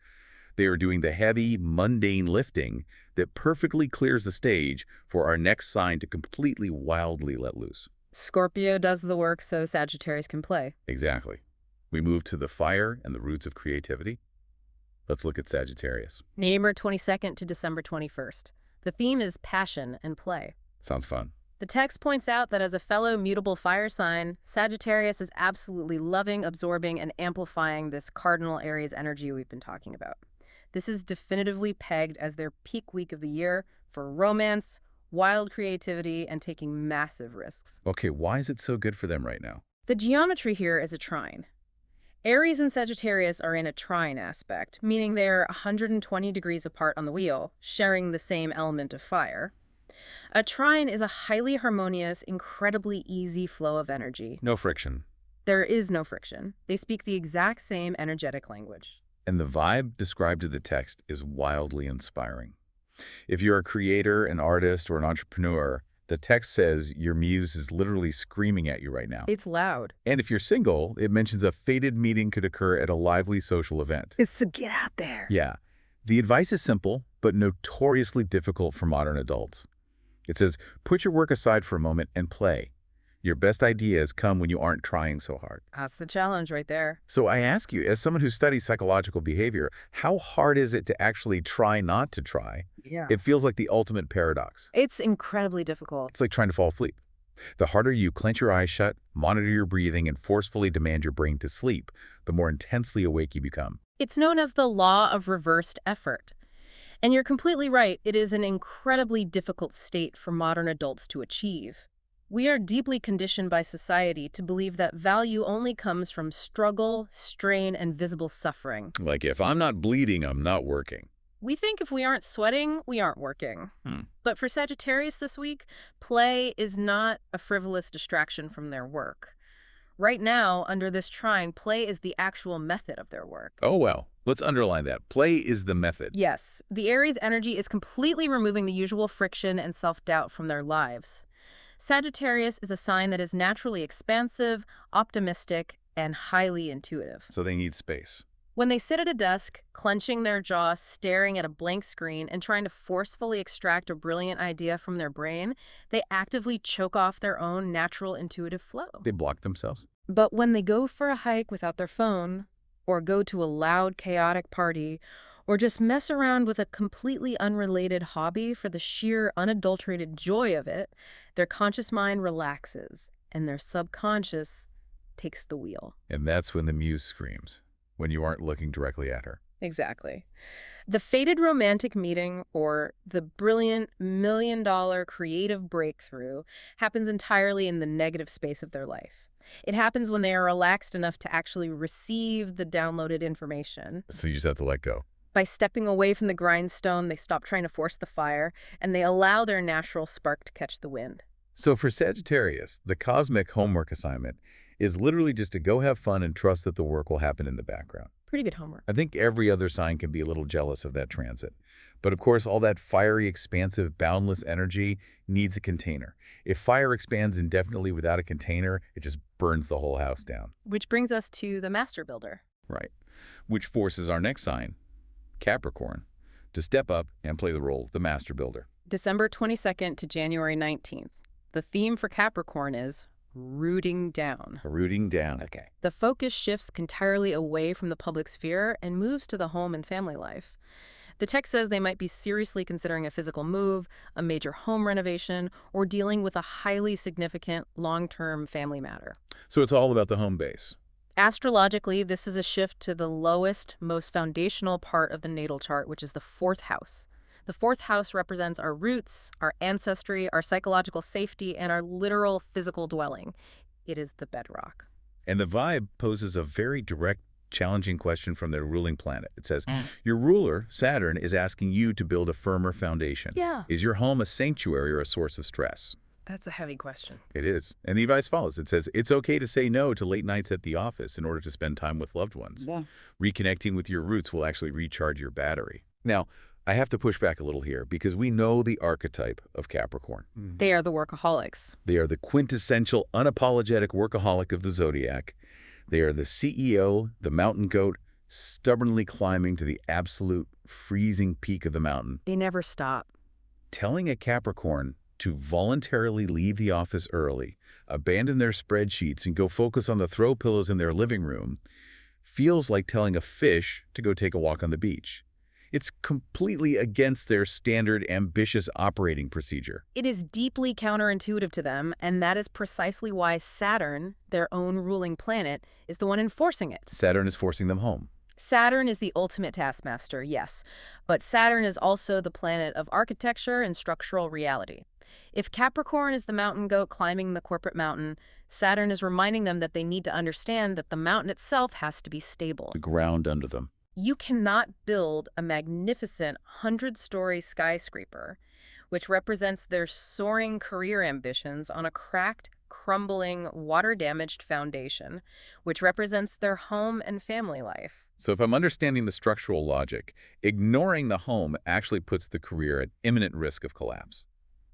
[SPEAKER 1] they are doing the heavy, mundane lifting that perfectly clears the stage for our next sign to completely wildly let loose.
[SPEAKER 2] Scorpio does the work so Sagittarius can play.
[SPEAKER 1] Exactly. We move to the fire and the roots of creativity. Let's look at Sagittarius.
[SPEAKER 2] November 22nd to December 21st. The theme is passion and play.
[SPEAKER 1] Sounds fun.
[SPEAKER 2] The text points out that as a fellow mutable fire sign, Sagittarius is absolutely loving, absorbing, and amplifying this cardinal Aries energy we've been talking about. This is definitively pegged as their peak week of the year for romance, wild creativity, and taking massive risks.
[SPEAKER 1] Okay, why is it so good for them right now?
[SPEAKER 2] The geometry here is a trine. Aries and Sagittarius are in a trine aspect, meaning they're 120 degrees apart on the wheel, sharing the same element of fire. A trine is a highly harmonious, incredibly easy flow of energy.
[SPEAKER 1] No friction.
[SPEAKER 2] There is no friction. They speak the exact same energetic language.
[SPEAKER 1] And the vibe described in the text is wildly inspiring. If you're a creator, an artist, or an entrepreneur, the text says your muse is literally screaming at you right now.
[SPEAKER 2] It's loud.
[SPEAKER 1] And if you're single, it mentions a fated meeting could occur at a lively social event.
[SPEAKER 2] It's to get out there.
[SPEAKER 1] Yeah. The advice is simple, but notoriously difficult for modern adults. It says, put your work aside for a moment and play. Your best ideas come when you aren't trying so hard.
[SPEAKER 2] That's the challenge right there.
[SPEAKER 1] So I ask you, as someone who studies psychological behavior, how hard is it to actually try not to try?
[SPEAKER 2] Yeah.
[SPEAKER 1] It feels like the ultimate paradox.
[SPEAKER 2] It's incredibly difficult.
[SPEAKER 1] It's like trying to fall asleep. The harder you clench your eyes shut, monitor your breathing, and forcefully demand your brain to sleep, the more intensely awake you become.
[SPEAKER 2] It's known as the law of reversed effort. And you're completely right, it is an incredibly difficult state for modern adults to achieve. We are deeply conditioned by society to believe that value only comes from struggle, strain, and visible suffering.
[SPEAKER 1] Like, if I'm not bleeding, I'm not working.
[SPEAKER 2] We think if we aren't sweating, we aren't working. But for Sagittarius this week, play is not a frivolous distraction from their work. Right now, under this trine, play is the actual method of their work.
[SPEAKER 1] Oh, well, let's underline that. Play is the method.
[SPEAKER 2] Yes, the Aries energy is completely removing the usual friction and self-doubt from their lives. Sagittarius is a sign that is naturally expansive, optimistic, and highly intuitive.
[SPEAKER 1] So they need space.
[SPEAKER 2] When they sit at a desk, clenching their jaw, staring at a blank screen, and trying to forcefully extract a brilliant idea from their brain, they actively choke off their own natural intuitive flow.
[SPEAKER 1] They block themselves.
[SPEAKER 2] But when they go for a hike without their phone, or go to a loud, chaotic party, or just mess around with a completely unrelated hobby for the sheer, unadulterated joy of it, their conscious mind relaxes, and their subconscious takes the wheel.
[SPEAKER 1] And that's when the muse screams, when you aren't looking directly at her.
[SPEAKER 2] Exactly. The fated romantic meeting, or the brilliant million-dollar creative breakthrough, happens entirely in the negative space of their life. It happens when they are relaxed enough to actually receive the downloaded information.
[SPEAKER 1] So you just have to let go.
[SPEAKER 2] By stepping away from the grindstone, they stop trying to force the fire, and they allow their natural spark to catch the wind.
[SPEAKER 1] So for Sagittarius, the cosmic homework assignment is literally just to go have fun and trust that the work will happen in the background.
[SPEAKER 2] Pretty good homework.
[SPEAKER 1] I think every other sign can be a little jealous of that transit. But of course, all that fiery, expansive, boundless energy needs a container. If fire expands indefinitely without a container, it just burns the whole house down.
[SPEAKER 2] Which brings us to the master builder.
[SPEAKER 1] Right. Which forces our next sign, Capricorn, to step up and play the role of the master builder.
[SPEAKER 2] December 22nd to January 19th. The theme for Capricorn is rooting down.
[SPEAKER 1] Rooting down. Okay.
[SPEAKER 2] The focus shifts entirely away from the public sphere and moves to the home and family life. The text says they might be seriously considering a physical move, a major home renovation, or dealing with a highly significant long-term family matter.
[SPEAKER 1] So it's all about the home base.
[SPEAKER 2] Astrologically, this is a shift to the lowest, most foundational part of the natal chart, which is the fourth house. The fourth house represents our roots, our ancestry, our psychological safety, and our literal physical dwelling. It is the bedrock.
[SPEAKER 1] And the vibe poses a very direct, challenging question from their ruling planet. It says, your ruler, Saturn, is asking you to build a firmer foundation.
[SPEAKER 2] Yeah.
[SPEAKER 1] Is your home a sanctuary or a source of stress?
[SPEAKER 2] That's a heavy question.
[SPEAKER 1] It is. And the advice follows. It says, it's okay to say no to late nights at the office in order to spend time with loved ones.
[SPEAKER 2] Yeah.
[SPEAKER 1] Reconnecting with your roots will actually recharge your battery. Now, I have to push back a little here because we know the archetype of Capricorn.
[SPEAKER 2] They are the workaholics.
[SPEAKER 1] They are the quintessential, unapologetic workaholic of the Zodiac. They are the CEO, the mountain goat, stubbornly climbing to the absolute freezing peak of the mountain.
[SPEAKER 2] They never stop.
[SPEAKER 1] Telling a Capricorn to voluntarily leave the office early, abandon their spreadsheets, and go focus on the throw pillows in their living room feels like telling a fish to go take a walk on the beach. It's completely against their standard, ambitious operating procedure.
[SPEAKER 2] It is deeply counterintuitive to them, and that is precisely why Saturn, their own ruling planet, is the one enforcing it.
[SPEAKER 1] Saturn is forcing them home.
[SPEAKER 2] Saturn is the ultimate taskmaster, yes, but Saturn is also the planet of architecture and structural reality. If Capricorn is the mountain goat climbing the corporate mountain, Saturn is reminding them that they need to understand that the mountain itself has to be stable.
[SPEAKER 1] The ground under them.
[SPEAKER 2] You cannot build a magnificent 100-story skyscraper, which represents their soaring career ambitions, on a cracked, crumbling, water-damaged foundation, which represents their home and family life.
[SPEAKER 1] So if I'm understanding the structural logic, ignoring the home actually puts the career at imminent risk of collapse.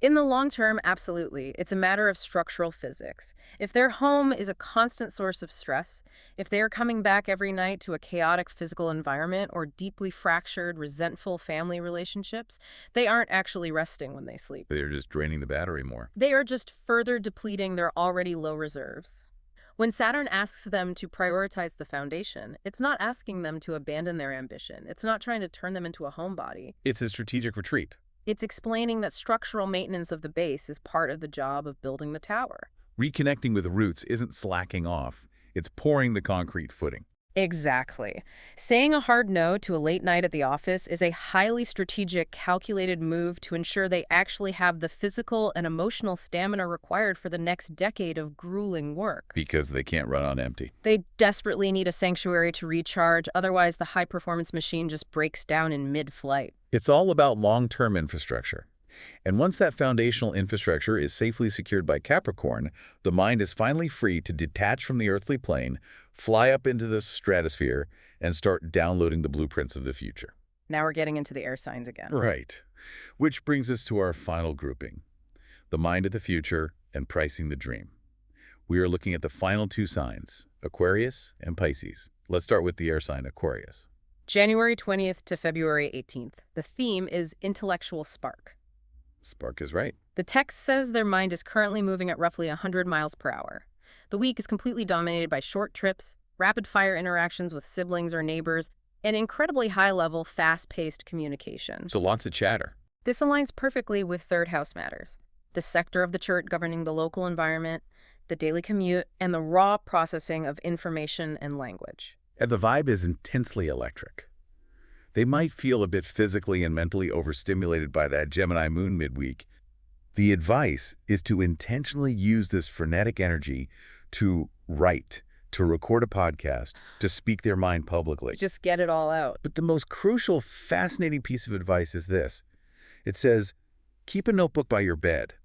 [SPEAKER 2] In the long term, absolutely. It's a matter of structural physics. If their home is a constant source of stress, if they are coming back every night to a chaotic physical environment or deeply fractured, resentful family relationships, they aren't actually resting when they sleep.
[SPEAKER 1] They're just draining the battery more.
[SPEAKER 2] They are just further depleting their already low reserves. When Saturn asks them to prioritize the foundation, it's not asking them to abandon their ambition. It's not trying to turn them into a homebody.
[SPEAKER 1] It's a strategic retreat.
[SPEAKER 2] It's explaining that structural maintenance of the base is part of the job of building the tower.
[SPEAKER 1] Reconnecting with roots isn't slacking off. It's pouring the concrete footing.
[SPEAKER 2] Exactly. Saying a hard no to a late night at the office is a highly strategic, calculated move to ensure they actually have the physical and emotional stamina required for the next decade of grueling work.
[SPEAKER 1] Because they can't run on empty.
[SPEAKER 2] They desperately need a sanctuary to recharge, otherwise the high-performance machine just breaks down in mid-flight.
[SPEAKER 1] It's all about long-term infrastructure. And once that foundational infrastructure is safely secured by Capricorn, the mind is finally free to detach from the earthly plane, fly up into the stratosphere, and start downloading the blueprints of the future.
[SPEAKER 2] Now we're getting into the air signs again.
[SPEAKER 1] Right. Which brings us to our final grouping, the mind of the future and pricing the dream. We are looking at the final two signs, Aquarius and Pisces. Let's start with the air sign Aquarius.
[SPEAKER 2] January 20th to February 18th. The theme is intellectual spark.
[SPEAKER 1] Spark is right.
[SPEAKER 2] The text says their mind is currently moving at roughly 100 miles per hour. The week is completely dominated by short trips, rapid-fire interactions with siblings or neighbors, and incredibly high-level, fast-paced communication.
[SPEAKER 1] So lots of chatter.
[SPEAKER 2] This aligns perfectly with third house matters, the sector of the chart governing the local environment, the daily commute, and the raw processing of information and language.
[SPEAKER 1] And the vibe is intensely electric. They might feel a bit physically and mentally overstimulated by that Gemini moon midweek. The advice is to intentionally use this frenetic energy to write, to record a podcast, to speak their mind publicly.
[SPEAKER 2] Just get it all out.
[SPEAKER 1] But the most crucial, fascinating piece of advice is this. It says, keep a notebook by your bed.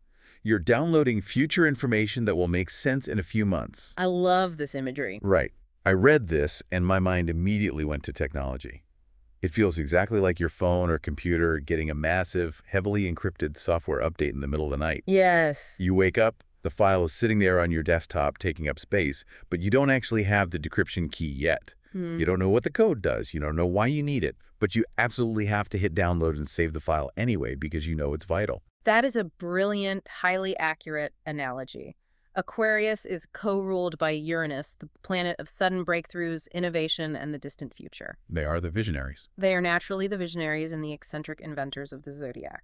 [SPEAKER 1] You're downloading future information that will make sense in a few months.
[SPEAKER 2] I love this imagery.
[SPEAKER 1] Right. I read this and my mind immediately went to technology. It feels exactly like your phone or computer getting a massive, heavily encrypted software update in the middle of the night.
[SPEAKER 2] Yes.
[SPEAKER 1] You wake up, the file is sitting there on your desktop taking up space, but you don't actually have the decryption key yet. You don't know what the code does. You don't know why you need it, but you absolutely have to hit download and save the file anyway because you know it's vital.
[SPEAKER 2] That is a brilliant, highly accurate analogy. Aquarius is co-ruled by Uranus, the planet of sudden breakthroughs, innovation, and the distant future.
[SPEAKER 1] They are the visionaries.
[SPEAKER 2] They are naturally the visionaries and the eccentric inventors of the Zodiac.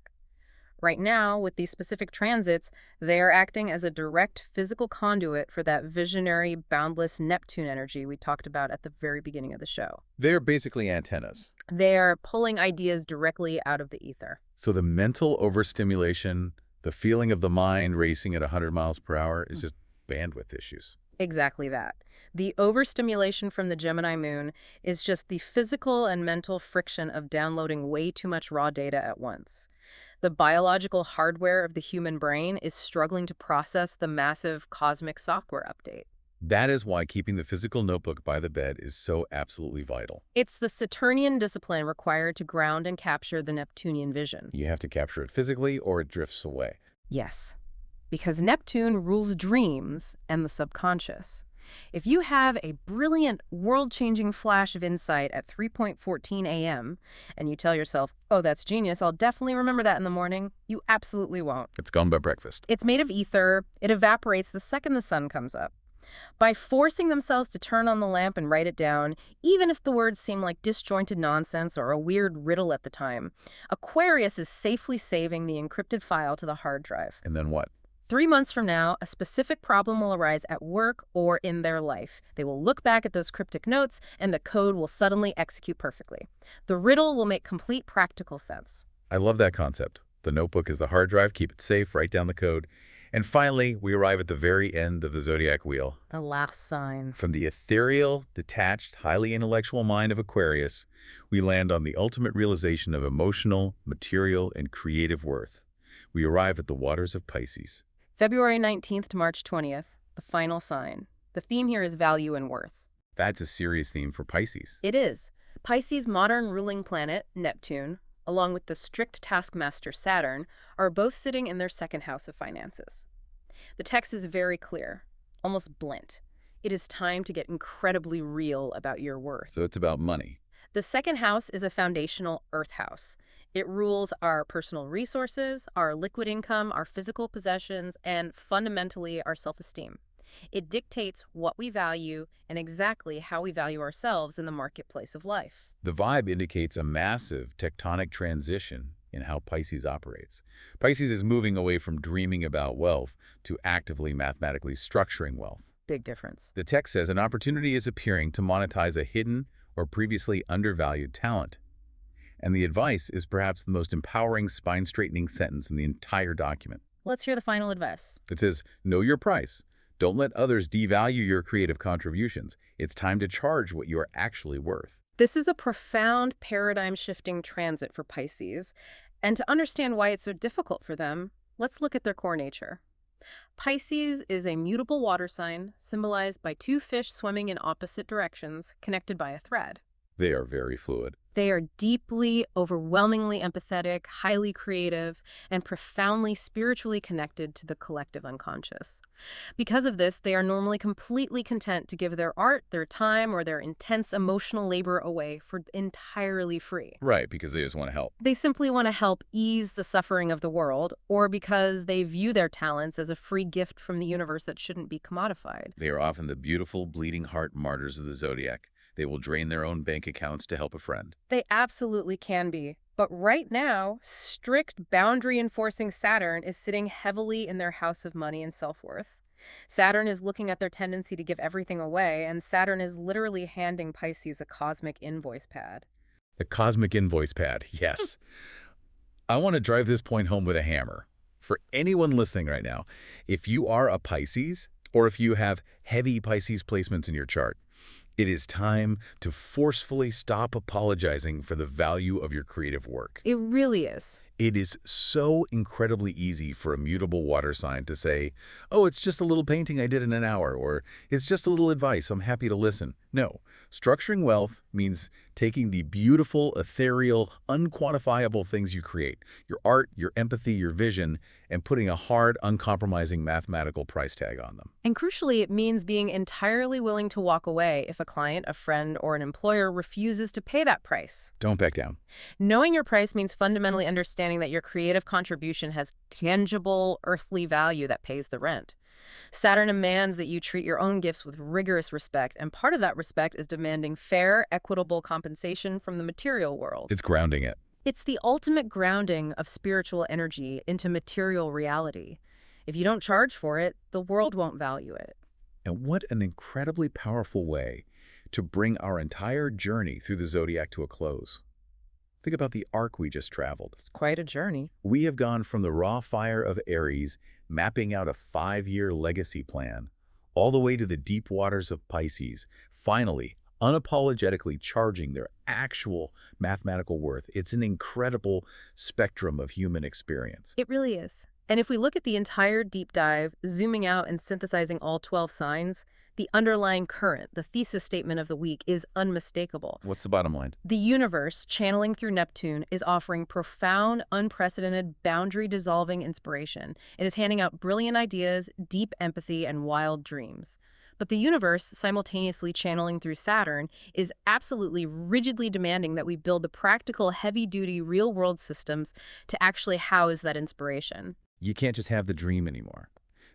[SPEAKER 2] Right now, with these specific transits, they are acting as a direct physical conduit for that visionary, boundless Neptune energy we talked about at the very beginning of the show.
[SPEAKER 1] They're basically antennas.
[SPEAKER 2] They are pulling ideas directly out of the ether.
[SPEAKER 1] So the mental overstimulation, the feeling of the mind racing at 100 miles per hour is just bandwidth issues.
[SPEAKER 2] Exactly that. The overstimulation from the Gemini moon is just the physical and mental friction of downloading way too much raw data at once. The biological hardware of the human brain is struggling to process the massive cosmic software update.
[SPEAKER 1] That is why keeping the physical notebook by the bed is so absolutely vital.
[SPEAKER 2] It's the Saturnian discipline required to ground and capture the Neptunian vision.
[SPEAKER 1] You have to capture it physically or it drifts away.
[SPEAKER 2] Yes, because Neptune rules dreams and the subconscious. If you have a brilliant, world-changing flash of insight at 3:14 a.m. and you tell yourself, oh, that's genius, I'll definitely remember that in the morning, you absolutely won't.
[SPEAKER 1] It's gone by breakfast.
[SPEAKER 2] It's made of ether. It evaporates the second the sun comes up. By forcing themselves to turn on the lamp and write it down, even if the words seem like disjointed nonsense or a weird riddle at the time, Aquarius is safely saving the encrypted file to the hard drive.
[SPEAKER 1] And then what?
[SPEAKER 2] 3 months from now, a specific problem will arise at work or in their life. They will look back at those cryptic notes, and the code will suddenly execute perfectly. The riddle will make complete practical sense.
[SPEAKER 1] I love that concept. The notebook is the hard drive, keep it safe, write down the code. And finally, we arrive at the very end of the Zodiac wheel.
[SPEAKER 2] The last sign.
[SPEAKER 1] From the ethereal, detached, highly intellectual mind of Aquarius, we land on the ultimate realization of emotional, material, and creative worth. We arrive at the waters of Pisces.
[SPEAKER 2] February 19th to March 20th, the final sign. The theme here is value and worth.
[SPEAKER 1] That's a serious theme for Pisces.
[SPEAKER 2] It is. Pisces' modern ruling planet, Neptune, along with the strict taskmaster Saturn, are both sitting in their second house of finances. The text is very clear, almost blunt. It is time to get incredibly real about your worth.
[SPEAKER 1] So it's about money.
[SPEAKER 2] The second house is a foundational earth house. It rules our personal resources, our liquid income, our physical possessions, and fundamentally our self-esteem. It dictates what we value and exactly how we value ourselves in the marketplace of life.
[SPEAKER 1] The vibe indicates a massive tectonic transition in how Pisces operates. Pisces is moving away from dreaming about wealth to actively mathematically structuring wealth.
[SPEAKER 2] Big difference.
[SPEAKER 1] The text says an opportunity is appearing to monetize a hidden or previously undervalued talent. And the advice is perhaps the most empowering, spine-straightening sentence in the entire document.
[SPEAKER 2] Let's hear the final advice.
[SPEAKER 1] It says, know your price. Don't let others devalue your creative contributions. It's time to charge what you are actually worth.
[SPEAKER 2] This is a profound paradigm-shifting transit for Pisces, and to understand why it's so difficult for them, let's look at their core nature. Pisces is a mutable water sign symbolized by two fish swimming in opposite directions, connected by a thread.
[SPEAKER 1] They are very fluid.
[SPEAKER 2] They are deeply, overwhelmingly empathetic, highly creative, and profoundly spiritually connected to the collective unconscious. Because of this, they are normally completely content to give their art, their time, or their intense emotional labor away for entirely free.
[SPEAKER 1] Right, because they just want to help.
[SPEAKER 2] They simply want to help ease the suffering of the world, or because they view their talents as a free gift from the universe that shouldn't be commodified.
[SPEAKER 1] They are often the beautiful, bleeding heart martyrs of the Zodiac. They will drain their own bank accounts to help a friend.
[SPEAKER 2] They absolutely can be. But right now, strict boundary-enforcing Saturn is sitting heavily in their house of money and self-worth. Saturn is looking at their tendency to give everything away, and Saturn is literally handing Pisces a cosmic invoice pad.
[SPEAKER 1] The cosmic invoice pad, yes. I want to drive this point home with a hammer. For anyone listening right now, if you are a Pisces, or if you have heavy Pisces placements in your chart, it is time to forcefully stop apologizing for the value of your creative work.
[SPEAKER 2] It really is.
[SPEAKER 1] It is so incredibly easy for a mutable water sign to say, oh, it's just a little painting I did in an hour, or it's just a little advice, I'm happy to listen. No, structuring wealth means taking the beautiful, ethereal, unquantifiable things you create, your art, your empathy, your vision, and putting a hard, uncompromising mathematical price tag on them.
[SPEAKER 2] And crucially, it means being entirely willing to walk away if a client, a friend, or an employer refuses to pay that price.
[SPEAKER 1] Don't back down.
[SPEAKER 2] Knowing your price means fundamentally understanding that your creative contribution has tangible, earthly value that pays the rent. Saturn demands that you treat your own gifts with rigorous respect, and part of that respect is demanding fair, equitable compensation from the material world.
[SPEAKER 1] It's grounding it.
[SPEAKER 2] It's the ultimate grounding of spiritual energy into material reality. If you don't charge for it, the world won't value it.
[SPEAKER 1] And what an incredibly powerful way to bring our entire journey through the Zodiac to a close. Think about the arc we just traveled.
[SPEAKER 2] It's quite a journey.
[SPEAKER 1] We have gone from the raw fire of Aries, mapping out a 5-year legacy plan, all the way to the deep waters of Pisces, finally, unapologetically charging their actual mathematical worth. It's an incredible spectrum of human experience.
[SPEAKER 2] It really is. And if we look at the entire deep dive, zooming out and synthesizing all 12 signs, the underlying current, the thesis statement of the week, is unmistakable.
[SPEAKER 1] What's the bottom line?
[SPEAKER 2] The universe, channeling through Neptune, is offering profound, unprecedented, boundary-dissolving inspiration. It is handing out brilliant ideas, deep empathy, and wild dreams. But the universe, simultaneously channeling through Saturn, is absolutely rigidly demanding that we build the practical, heavy-duty, real-world systems to actually house that inspiration.
[SPEAKER 1] You can't just have the dream anymore.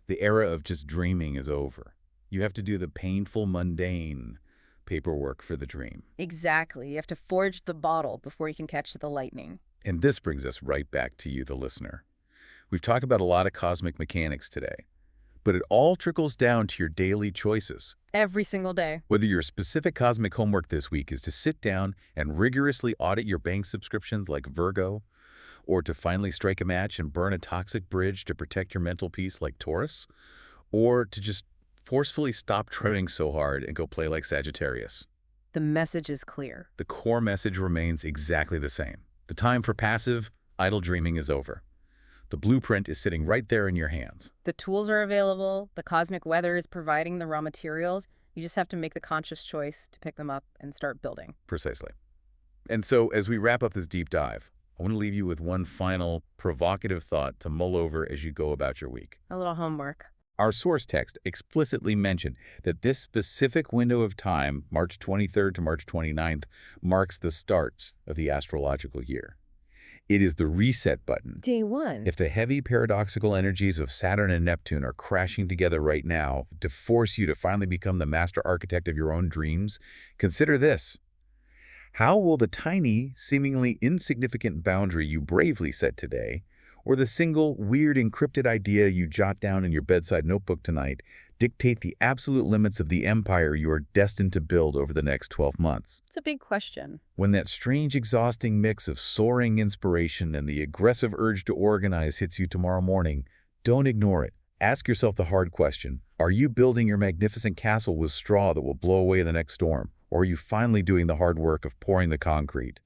[SPEAKER 1] The era of just dreaming is over. You have to do the painful, mundane paperwork for the dream.
[SPEAKER 2] Exactly. You have to forge the bottle before you can catch the lightning.
[SPEAKER 1] And this brings us right back to you, the listener. We've talked about a lot of cosmic mechanics today, but it all trickles down to your daily choices.
[SPEAKER 2] Every single day.
[SPEAKER 1] Whether your specific cosmic homework this week is to sit down and rigorously audit your bank subscriptions like Virgo, or to finally strike a match and burn a toxic bridge to protect your mental peace like Taurus, or to just forcefully stop trying so hard and go play like Sagittarius.
[SPEAKER 2] The message is clear.
[SPEAKER 1] The core message remains exactly the same. The time for passive, idle dreaming is over. The blueprint is sitting right there in your hands.
[SPEAKER 2] The tools are available, the cosmic weather is providing the raw materials. You just have to make the conscious choice to pick them up and start building.
[SPEAKER 1] Precisely. And so, as we wrap up this deep dive, I want to leave you with one final provocative thought to mull over as you go about your week.
[SPEAKER 2] A little homework.
[SPEAKER 1] Our source text explicitly mentioned that this specific window of time, March 23rd to March 29th, marks the start of the astrological year. It is the reset button.
[SPEAKER 2] Day one.
[SPEAKER 1] If the heavy paradoxical energies of Saturn and Neptune are crashing together right now to force you to finally become the master architect of your own dreams, consider this. How will the tiny, seemingly insignificant boundary you bravely set today, or the single, weird, encrypted idea you jot down in your bedside notebook tonight, dictate the absolute limits of the empire you are destined to build over the next 12 months?
[SPEAKER 2] It's a big question.
[SPEAKER 1] When that strange, exhausting mix of soaring inspiration and the aggressive urge to organize hits you tomorrow morning, don't ignore it. Ask yourself the hard question: are you building your magnificent castle with straw that will blow away the next storm? Or are you finally doing the hard work of pouring the concrete?